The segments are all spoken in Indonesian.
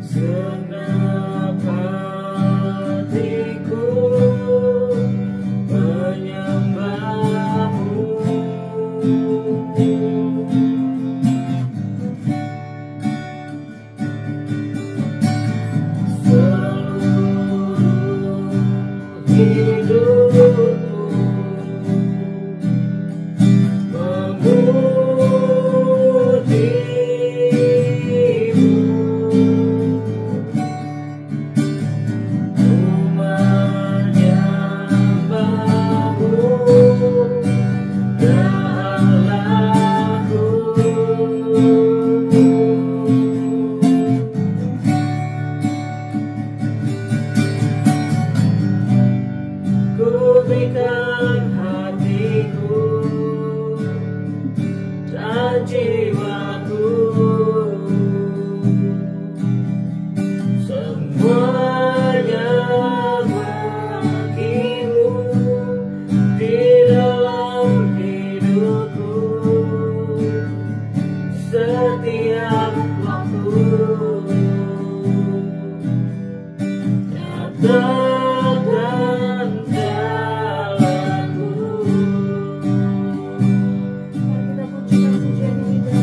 Senang hatiku menyembahmu. Seluruh hidupku berikan hatiku dan jiwaku, semuanya bagimu di dalam hidupku. Setiap waktu nyatakan jalanku. Kita pujikan pujian ini.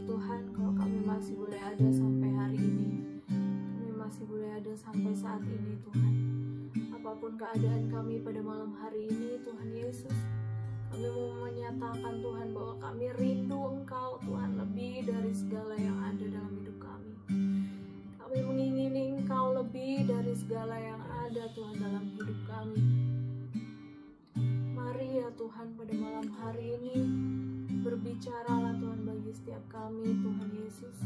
Tuhan, kalau kami masih boleh ada sampai hari ini, kami masih boleh ada sampai saat ini Tuhan. Apapun keadaan kami pada malam hari ini Tuhan Yesus, kami mau menyatakan Tuhan bahwa kami rindu Engkau Tuhan lebih dari segala yang ada dalam hidup kami. Kami mengingini Engkau lebih dari segala yang ada Tuhan dalam hidup kami. Mari ya Tuhan pada malam hari ini berbicaralah Tuhan bagi setiap kami Tuhan Yesus.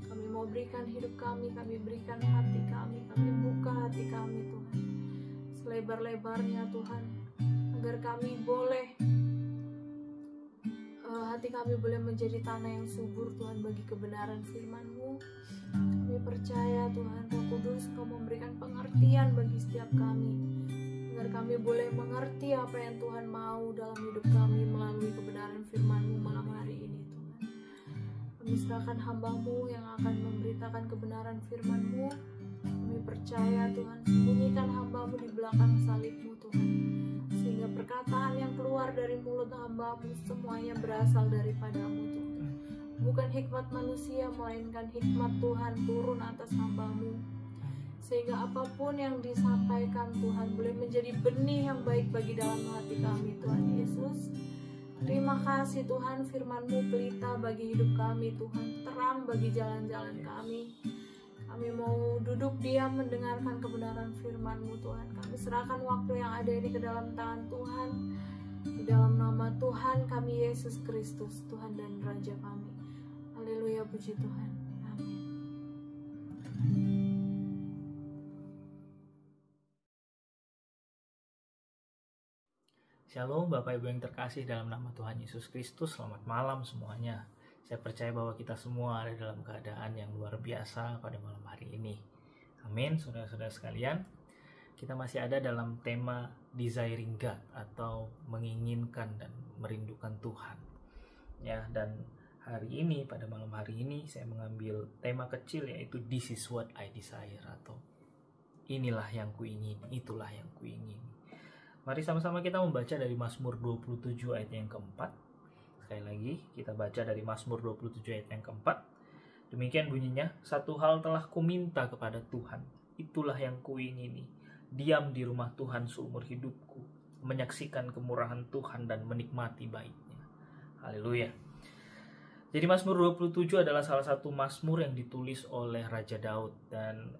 Kami mau berikan hidup kami berikan hati kami buka hati kami Tuhan selebar-lebarnya Tuhan, agar kami boleh hati kami boleh menjadi tanah yang subur Tuhan bagi kebenaran firman-Mu. Kami percaya Tuhan Roh Kudus Kau memberikan pengertian bagi setiap kami, agar kami boleh mengerti apa yang Tuhan mau dalam hidup kami melalui kebenaran firman-Mu malam hari ini Tuhan. Kami serahkan hamba-Mu yang akan memberitakan kebenaran firman-Mu. Kami percaya Tuhan, sembunyikan hamba-Mu di belakang salib-Mu Tuhan, sehingga perkataan yang keluar dari mulut hamba-Mu semuanya berasal daripada-Mu Tuhan. Bukan hikmat manusia, melainkan hikmat Tuhan turun atas hamba-Mu, sehingga apapun yang disampaikan Tuhan boleh menjadi benih yang baik bagi dalam hati kami Tuhan Yesus. Terima kasih Tuhan, firman-Mu pelita bagi hidup kami Tuhan, terang bagi jalan-jalan kami. Kami mau duduk diam mendengarkan kebenaran firman-Mu Tuhan. Kami serahkan waktu yang ada ini ke dalam tangan Tuhan. Di dalam nama Tuhan kami Yesus Kristus, Tuhan dan Raja kami. Haleluya, puji Tuhan. Amin. Shalom Bapak Ibu yang terkasih dalam nama Tuhan Yesus Kristus. Selamat malam semuanya. Saya percaya bahwa kita semua ada dalam keadaan yang luar biasa pada malam hari ini. Amin, saudara-saudara sekalian. Kita masih ada dalam tema Desiring God atau menginginkan dan merindukan Tuhan. Ya, dan hari ini, pada malam hari ini saya mengambil tema kecil yaitu This is what I desire atau inilah yang kuingini, itulah yang kuingini. Mari sama-sama kita membaca dari Mazmur 27 ayat yang keempat. Sekali lagi kita baca dari Mazmur 27 ayat yang keempat. Demikian bunyinya, satu hal telah kuminta kepada Tuhan, itulah yang kuingini, diam di rumah Tuhan seumur hidupku, menyaksikan kemurahan Tuhan dan menikmati baiknya. Haleluya. Jadi Mazmur 27 adalah salah satu mazmur yang ditulis oleh Raja Daud, dan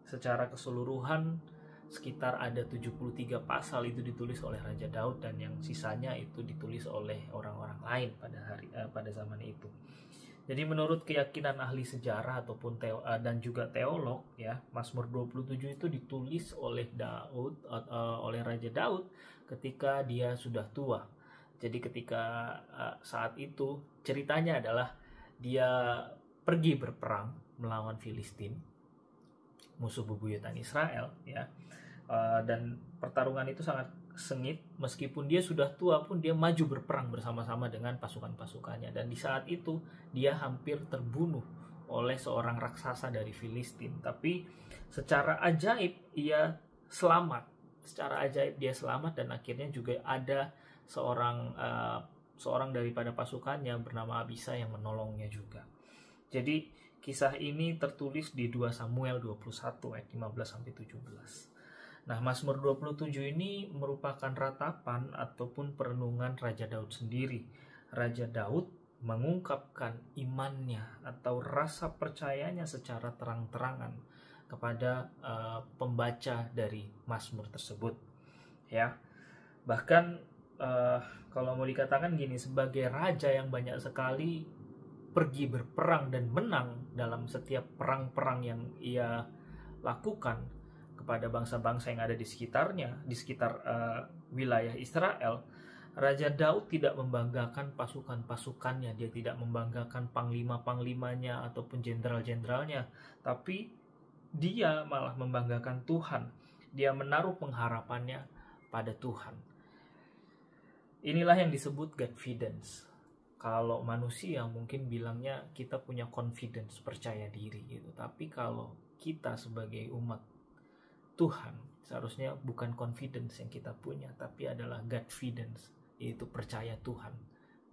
secara keseluruhan sekitar ada 73 pasal itu ditulis oleh Raja Daud, dan yang sisanya itu ditulis oleh orang-orang lain pada zaman itu. Jadi menurut keyakinan ahli sejarah ataupun dan juga teolog, ya, Mazmur 27 itu ditulis oleh oleh Raja Daud ketika dia sudah tua. Jadi ketika saat itu ceritanya adalah dia pergi berperang melawan Filistin, musuh bebuyutan Israel, ya. Dan pertarungan itu sangat sengit, meskipun dia sudah tua pun dia maju berperang bersama-sama dengan pasukan-pasukannya, dan di saat itu dia hampir terbunuh oleh seorang raksasa dari Filistin. Tapi secara ajaib dia selamat, dan akhirnya juga ada seorang daripada pasukannya bernama Abisa yang menolongnya juga. Jadi kisah ini tertulis di 2 Samuel 21 ayat 15 sampai 17. Nah, Mazmur 27 ini merupakan ratapan ataupun perenungan Raja Daud sendiri. Raja Daud mengungkapkan imannya atau rasa percayanya secara terang-terangan kepada pembaca dari Mazmur tersebut. Ya, bahkan kalau mau dikatakan gini, sebagai raja yang banyak sekali pergi berperang dan menang dalam setiap perang-perang yang ia lakukan kepada bangsa-bangsa yang ada di sekitarnya, di sekitar wilayah Israel, Raja Daud tidak membanggakan pasukan-pasukannya, dia tidak membanggakan panglima-panglimanya ataupun jenderal-jenderalnya, tapi dia malah membanggakan Tuhan. Dia menaruh pengharapannya pada Tuhan. Inilah yang disebut confidence. Kalau manusia mungkin bilangnya kita punya confidence, percaya diri gitu. Tapi kalau kita sebagai umat Tuhan, seharusnya bukan confidence yang kita punya, tapi adalah Godfidence, yaitu percaya Tuhan.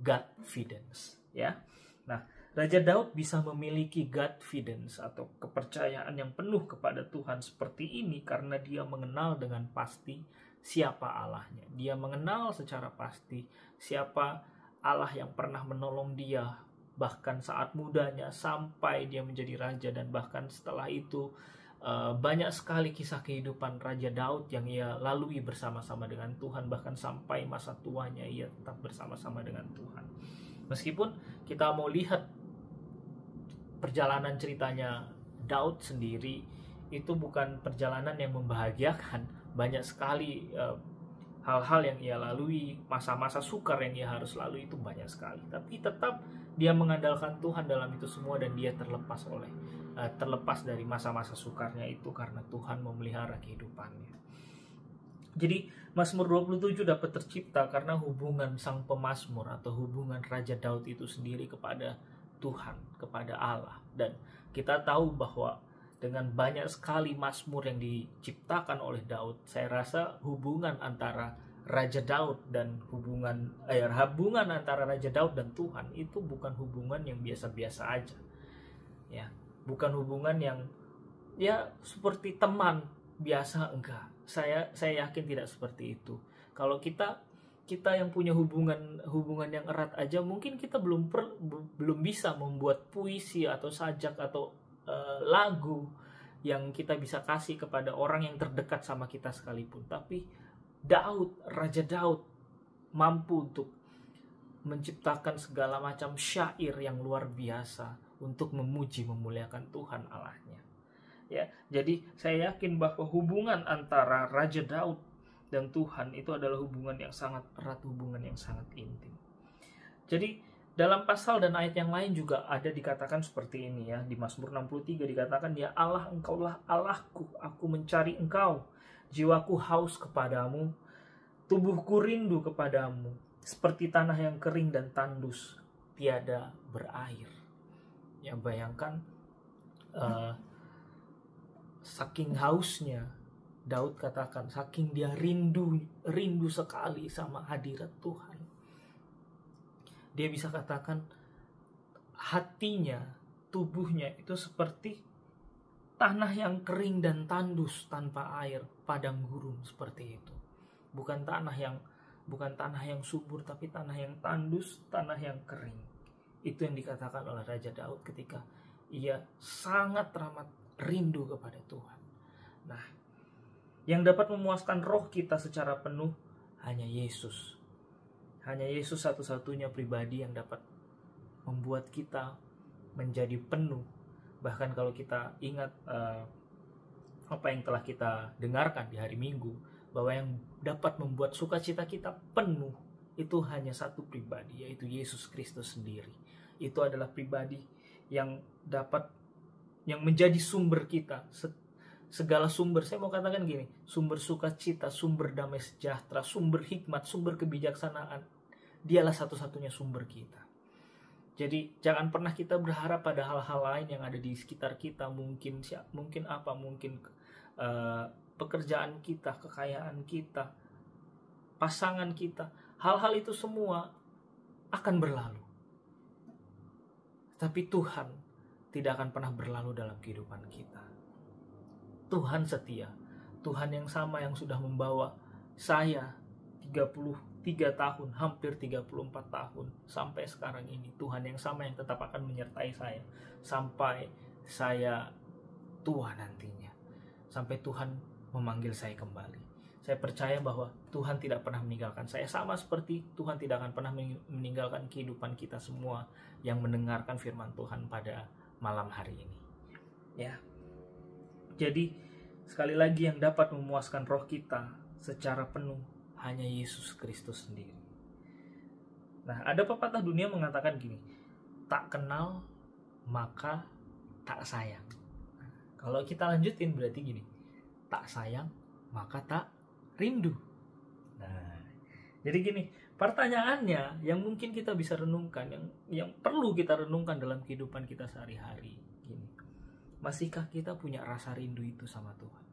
Godfidence, ya. Nah, Raja Daud bisa memiliki confidence atau kepercayaan yang penuh kepada Tuhan seperti ini karena dia mengenal dengan pasti siapa Allahnya. Dia mengenal secara pasti siapa Allah yang pernah menolong dia bahkan saat mudanya sampai dia menjadi raja, dan bahkan setelah itu banyak sekali kisah kehidupan Raja Daud yang ia lalui bersama-sama dengan Tuhan, bahkan sampai masa tuanya ia tetap bersama-sama dengan Tuhan. Meskipun kita mau lihat perjalanan ceritanya Daud sendiri, itu bukan perjalanan yang membahagiakan. Banyak sekali hal-hal yang ia lalui, masa-masa sukar yang ia harus lalui itu banyak sekali. Tapi tetap dia mengandalkan Tuhan dalam itu semua, dan dia terlepas dari masa-masa sukarnya itu karena Tuhan memelihara kehidupannya. Jadi Mazmur 27 dapat tercipta karena hubungan sang pemazmur atau hubungan Raja Daud itu sendiri kepada Tuhan, kepada Allah. Dan kita tahu bahwa dengan banyak sekali mazmur yang diciptakan oleh Daud, saya rasa hubungan antara Raja Daud dan hubungan antara Raja Daud dan Tuhan itu bukan hubungan yang biasa-biasa aja. Ya, bukan hubungan yang ya seperti teman biasa, enggak. Saya yakin tidak seperti itu. Kalau kita yang punya hubungan yang erat aja, mungkin kita belum bisa membuat puisi atau sajak atau lagu yang kita bisa kasih kepada orang yang terdekat sama kita sekalipun. Tapi Raja Daud mampu untuk menciptakan segala macam syair yang luar biasa untuk memuji memuliakan Tuhan Allahnya. Ya, jadi saya yakin bahwa hubungan antara Raja Daud dan Tuhan itu adalah hubungan yang sangat erat, hubungan yang sangat intim. Jadi dalam pasal dan ayat yang lain juga ada dikatakan seperti ini ya. Di Mazmur 63 dikatakan, "Ya Allah, Engkaulah Allahku, aku mencari Engkau. Jiwaku haus kepadamu, tubuhku rindu kepadamu, seperti tanah yang kering dan tandus, tiada berair." Ya, bayangkan saking hausnya Daud katakan, saking dia rindu sekali sama hadirat Tuhan. Dia bisa katakan hatinya, tubuhnya itu seperti tanah yang kering dan tandus tanpa air, padang gurun seperti itu. Bukan tanah yang subur, tapi tanah yang tandus, tanah yang kering. Itu yang dikatakan oleh Raja Daud ketika ia sangat teramat rindu kepada Tuhan. Nah, yang dapat memuaskan roh kita secara penuh hanya Yesus. Hanya Yesus satu-satunya pribadi yang dapat membuat kita menjadi penuh. Bahkan kalau kita ingat apa yang telah kita dengarkan di hari Minggu, bahwa yang dapat membuat sukacita kita penuh itu hanya satu pribadi, yaitu Yesus Kristus sendiri. Itu adalah pribadi yang menjadi sumber kita. Segala sumber, saya mau katakan gini, sumber sukacita, sumber damai sejahtera, sumber hikmat, sumber kebijaksanaan, dialah satu-satunya sumber kita. Jadi jangan pernah kita berharap pada hal-hal lain yang ada di sekitar kita, mungkin pekerjaan kita, kekayaan kita, pasangan kita. Hal-hal itu semua akan berlalu. Tapi Tuhan tidak akan pernah berlalu dalam kehidupan kita. Tuhan setia. Tuhan yang sama yang sudah membawa saya 33 tahun, hampir 34 tahun sampai sekarang ini. Tuhan yang sama yang tetap akan menyertai saya sampai saya tua nantinya. Sampai Tuhan memanggil saya kembali. Saya percaya bahwa Tuhan tidak pernah meninggalkan saya, sama seperti Tuhan tidak akan pernah meninggalkan kehidupan kita semua yang mendengarkan firman Tuhan pada malam hari ini. Ya. Jadi sekali lagi yang dapat memuaskan roh kita secara penuh hanya Yesus Kristus sendiri. Nah, ada pepatah dunia mengatakan gini, tak kenal maka tak sayang. Nah, kalau kita lanjutin berarti gini, tak sayang maka tak rindu. Nah, jadi gini, pertanyaannya yang mungkin kita bisa renungkan, yang perlu kita renungkan dalam kehidupan kita sehari-hari, gini. Masihkah kita punya rasa rindu itu sama Tuhan?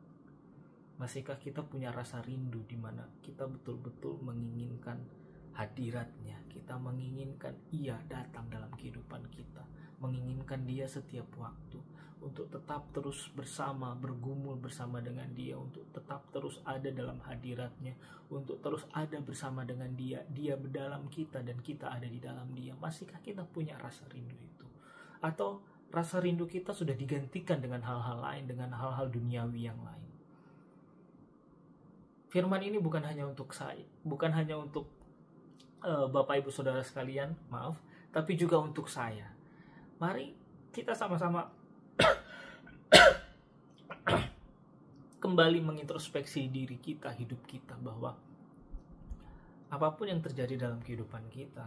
Masihkah kita punya rasa rindu di mana kita betul-betul menginginkan hadiratnya, kita menginginkan Ia datang dalam kehidupan kita, menginginkan Dia setiap waktu, untuk tetap terus bersama, bergumul bersama dengan Dia, untuk tetap terus ada dalam hadirat-Nya, untuk terus ada bersama dengan Dia, Dia dalam kita dan kita ada di dalam Dia. Masihkah kita punya rasa rindu itu? Atau rasa rindu kita sudah digantikan dengan hal-hal lain, dengan hal-hal duniawi yang lain? Firman ini bukan hanya untuk saya, bukan hanya untuk Bapak Ibu Saudara sekalian, maaf, tapi juga untuk saya. Mari kita sama-sama kembali mengintrospeksi diri kita, hidup kita, bahwa apapun yang terjadi dalam kehidupan kita,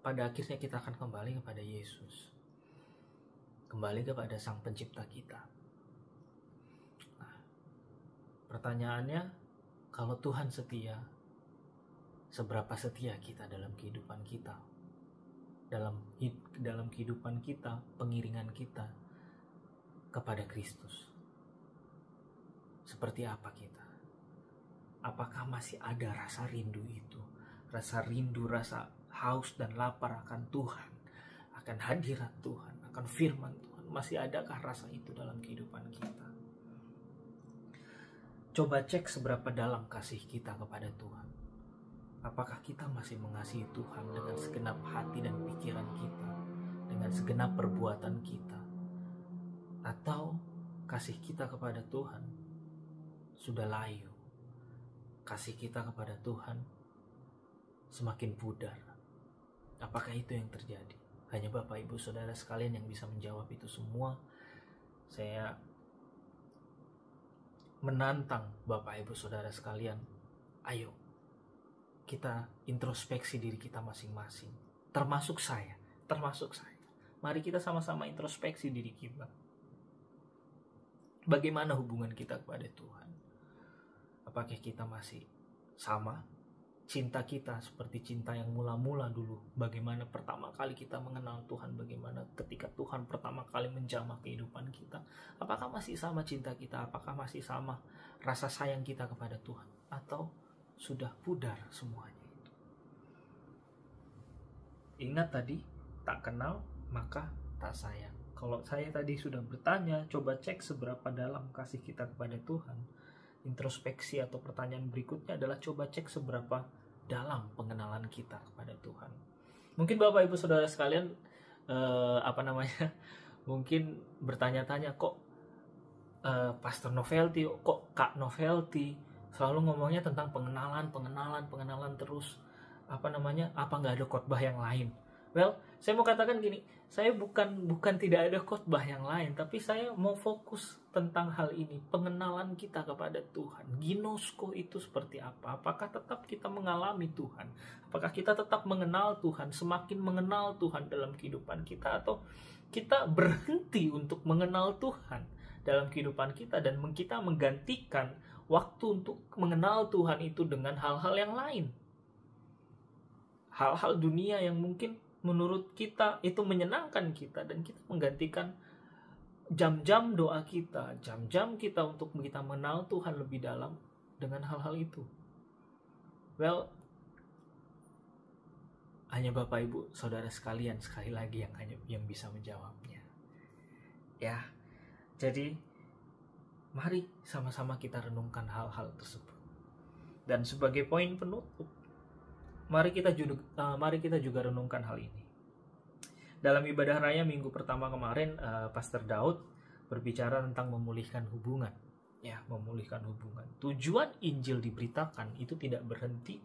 pada akhirnya kita akan kembali kepada Yesus, kembali kepada Sang Pencipta kita. Nah, pertanyaannya, kalau Tuhan setia, seberapa setia kita dalam kehidupan kita, dalam kehidupan kita, pengiringan kita kepada Kristus? Seperti apa kita? Apakah masih ada rasa rindu itu? Rasa rindu, rasa haus dan lapar akan Tuhan, akan hadirat Tuhan, akan firman Tuhan. Masih adakah rasa itu dalam kehidupan kita? Coba cek seberapa dalam kasih kita kepada Tuhan. Apakah kita masih mengasihi Tuhan dengan segenap hati dan pikiran kita, dengan segenap perbuatan kita? Atau kasih kita kepada Tuhan sudah layu? Kasih kita kepada Tuhan semakin pudar? Apakah itu yang terjadi? Hanya Bapak Ibu Saudara sekalian yang bisa menjawab itu semua. Saya menantang Bapak Ibu Saudara sekalian, ayo kita introspeksi diri kita masing-masing, termasuk saya. Mari kita sama-sama introspeksi diri kita. Bagaimana hubungan kita kepada Tuhan? Apakah kita masih sama? Cinta kita seperti cinta yang mula-mula dulu. Bagaimana pertama kali kita mengenal Tuhan? Bagaimana ketika Tuhan pertama kali menjamah kehidupan kita? Apakah masih sama cinta kita? Apakah masih sama rasa sayang kita kepada Tuhan? Atau sudah pudar semuanya itu? Ingat tadi, tak kenal maka tak sayang. Kalau saya tadi sudah bertanya, coba cek seberapa dalam kasih kita kepada Tuhan. Introspeksi atau pertanyaan berikutnya adalah coba cek seberapa dalam pengenalan kita kepada Tuhan. Mungkin Bapak Ibu Saudara sekalian mungkin bertanya-tanya, kok Pastor Novelty, kok Kak Novelty selalu ngomongnya tentang pengenalan terus. Apa nggak ada khotbah yang lain? Well, saya mau katakan gini, saya bukan tidak ada khotbah yang lain, tapi saya mau fokus tentang hal ini, pengenalan kita kepada Tuhan. Ginosko itu seperti apa? Apakah tetap kita mengalami Tuhan? Apakah kita tetap mengenal Tuhan, semakin mengenal Tuhan dalam kehidupan kita, atau kita berhenti untuk mengenal Tuhan dalam kehidupan kita dan kita menggantikan waktu untuk mengenal Tuhan itu dengan hal-hal yang lain? Hal-hal dunia yang mungkin menurut kita itu menyenangkan kita, dan kita menggantikan jam-jam doa kita, jam-jam kita untuk kita mengenal Tuhan lebih dalam dengan hal-hal itu. Well, hanya Bapak Ibu Saudara sekalian sekali lagi yang bisa menjawabnya. Ya. Jadi mari sama-sama kita renungkan hal-hal tersebut. Dan sebagai poin penutup, mari kita juga renungkan hal ini. Dalam ibadah raya minggu pertama kemarin, Pastor Daud berbicara tentang memulihkan hubungan. Ya, memulihkan hubungan. Tujuan Injil diberitakan itu tidak berhenti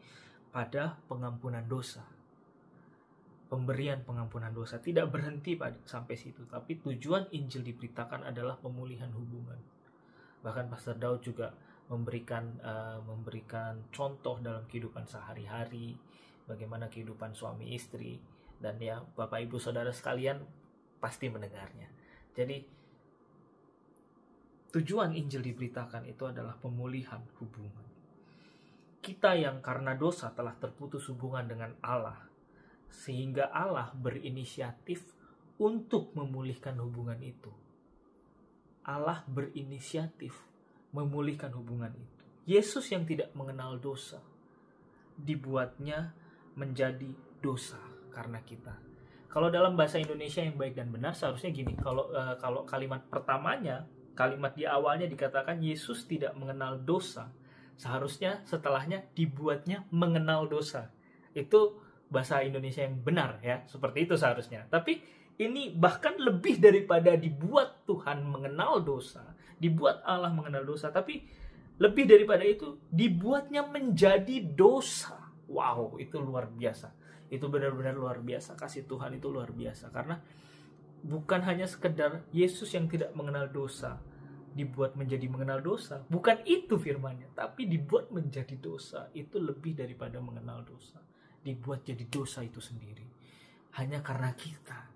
pada pengampunan dosa. Pemberian pengampunan dosa tidak berhenti sampai situ, tapi tujuan Injil diberitakan adalah pemulihan hubungan. Bahkan Pastor Daud juga memberikan contoh dalam kehidupan sehari-hari, bagaimana kehidupan suami istri, dan ya Bapak Ibu Saudara sekalian pasti mendengarnya. Jadi tujuan Injil diberitakan itu adalah pemulihan hubungan. Kita yang karena dosa telah terputus hubungan dengan Allah, sehingga Allah berinisiatif untuk memulihkan hubungan itu. Allah berinisiatif memulihkan hubungan itu. Yesus yang tidak mengenal dosa dibuatnya menjadi dosa karena kita. Kalau dalam bahasa Indonesia yang baik dan benar seharusnya gini. Kalau kalimat pertamanya, kalimat di awalnya dikatakan Yesus tidak mengenal dosa, seharusnya setelahnya dibuatnya mengenal dosa. Itu bahasa Indonesia yang benar ya, seperti itu seharusnya. Tapi ini bahkan lebih daripada dibuat Tuhan mengenal dosa, dibuat Allah mengenal dosa, tapi lebih daripada itu dibuatnya menjadi dosa. Wow, itu luar biasa. Itu benar-benar luar biasa. Kasih Tuhan itu luar biasa. Karena bukan hanya sekedar Yesus yang tidak mengenal dosa dibuat menjadi mengenal dosa. Bukan itu firman-Nya, tapi dibuat menjadi dosa. Itu lebih daripada mengenal dosa. Dibuat jadi dosa itu sendiri. Hanya karena kita.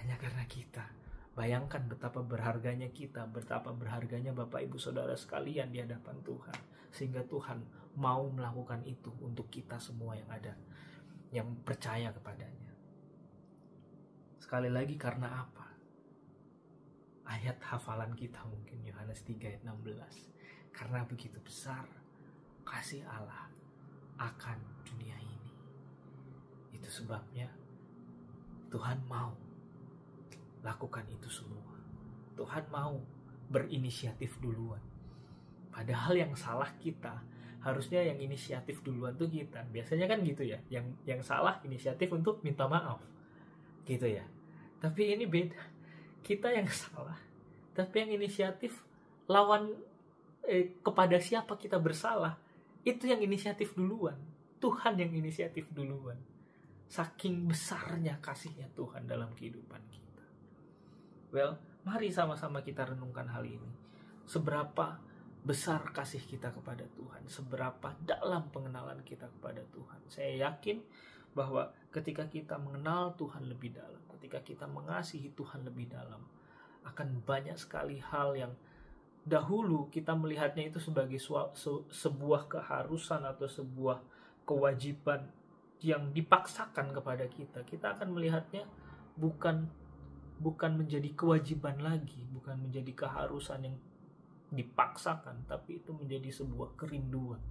Hanya karena kita. Bayangkan betapa berharganya kita, betapa berharganya Bapak Ibu Saudara sekalian di hadapan Tuhan. Sehingga Tuhan mau melakukan itu untuk kita semua yang ada, yang percaya kepadanya. Sekali lagi karena apa? Ayat hafalan kita mungkin Yohanes 3 ayat 16. Karena begitu besar kasih Allah akan dunia ini. Itu sebabnya Tuhan mau lakukan itu semua. Tuhan mau berinisiatif duluan. Padahal yang salah kita, harusnya yang inisiatif duluan tuh kita. Biasanya kan gitu ya, yang salah inisiatif untuk minta maaf. Gitu ya. Tapi ini beda. Kita yang salah, tapi yang inisiatif lawan kepada siapa kita bersalah, itu yang inisiatif duluan. Tuhan yang inisiatif duluan. Saking besarnya kasihnya Tuhan dalam kehidupan kita. Well, mari sama-sama kita renungkan hal ini. Seberapa besar kasih kita kepada Tuhan, seberapa dalam pengenalan kita kepada Tuhan. Saya yakin bahwa ketika kita mengenal Tuhan lebih dalam, ketika kita mengasihi Tuhan lebih dalam, akan banyak sekali hal yang dahulu kita melihatnya itu sebagai sebuah keharusan atau sebuah kewajiban yang dipaksakan kepada kita. Kita akan melihatnya bukan menjadi kewajiban lagi, bukan menjadi keharusan yang dipaksakan, tapi itu menjadi sebuah kerinduan.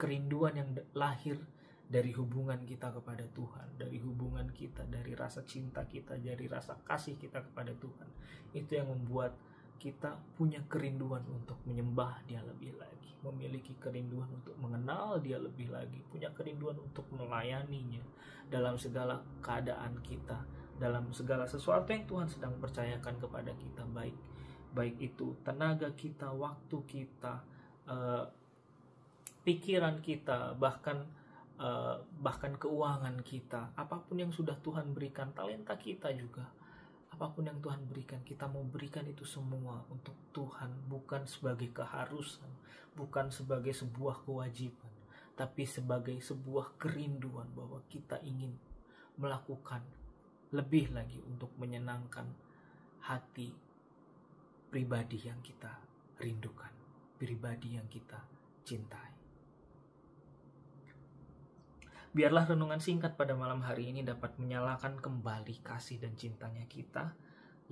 Kerinduan yang lahir dari hubungan kita kepada Tuhan, dari hubungan kita, dari rasa cinta kita, dari rasa kasih kita kepada Tuhan. Itu yang membuat kita punya kerinduan untuk menyembah Dia lebih lagi, memiliki kerinduan untuk mengenal Dia lebih lagi, punya kerinduan untuk melayaninya dalam segala keadaan kita, dalam segala sesuatu yang Tuhan sedang percayakan kepada kita, baik itu tenaga kita, waktu kita, pikiran kita, bahkan keuangan kita, apapun yang sudah Tuhan berikan, talenta kita juga, apapun yang Tuhan berikan, kita mau berikan itu semua untuk Tuhan, bukan sebagai keharusan, bukan sebagai sebuah kewajiban, tapi sebagai sebuah kerinduan bahwa kita ingin melakukan lebih lagi untuk menyenangkan hati pribadi yang kita rindukan, pribadi yang kita cintai. Biarlah renungan singkat pada malam hari ini dapat menyalakan kembali kasih dan cintanya kita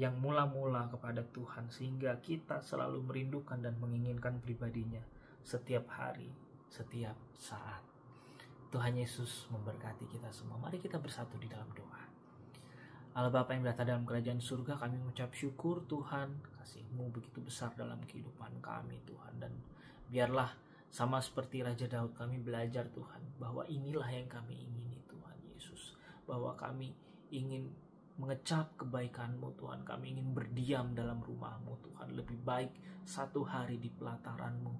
yang mula-mula kepada Tuhan, sehingga kita selalu merindukan dan menginginkan pribadinya setiap hari, setiap saat. Tuhan Yesus memberkati kita semua. Mari kita bersatu di dalam doa. Allah Bapa yang berada dalam kerajaan surga, kami mengucap syukur Tuhan, kasih-Mu begitu besar dalam kehidupan kami Tuhan. Dan biarlah sama seperti Raja Daud kami belajar Tuhan, bahwa inilah yang kami ingini Tuhan Yesus. Bahwa kami ingin mengecap kebaikan-Mu Tuhan, kami ingin berdiam dalam rumah-Mu Tuhan. Lebih baik 1 hari di pelataran-Mu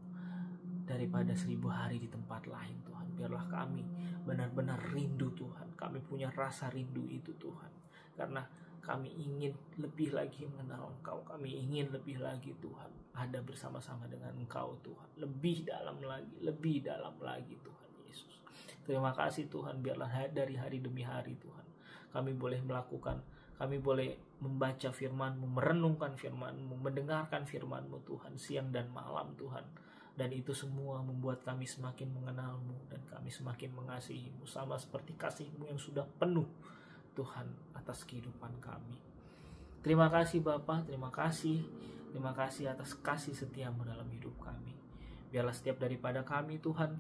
daripada 1000 hari di tempat lain Tuhan. Biarlah kami benar-benar rindu Tuhan, kami punya rasa rindu itu Tuhan. Karena kami ingin lebih lagi mengenal Engkau. Kami ingin lebih lagi Tuhan ada bersama-sama dengan Engkau Tuhan. Lebih dalam lagi Tuhan Yesus. Terima kasih Tuhan, biarlah dari hari demi hari Tuhan kami boleh melakukan, kami boleh membaca firman-Mu, merenungkan firman-Mu, mendengarkan firman-Mu Tuhan siang dan malam Tuhan. Dan itu semua membuat kami semakin mengenal-Mu dan kami semakin mengasihi-Mu, sama seperti kasih-Mu yang sudah penuh Tuhan atas kehidupan kami. Terima kasih Bapa, terima kasih atas kasih setia-Mu dalam hidup kami. Biarlah setiap daripada kami Tuhan,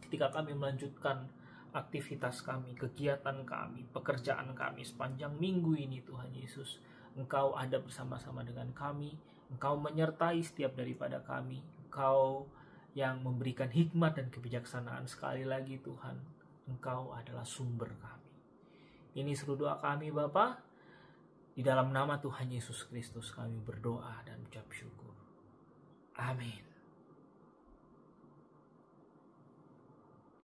ketika kami melanjutkan aktivitas kami, kegiatan kami, pekerjaan kami sepanjang minggu ini Tuhan Yesus. Engkau ada bersama-sama dengan kami, Engkau menyertai setiap daripada kami, Engkau yang memberikan hikmat dan kebijaksanaan. Sekali lagi Tuhan, Engkau adalah sumber kami. Ini seluruh doa kami Bapa. Di dalam nama Tuhan Yesus Kristus kami berdoa dan ucap syukur. Amin.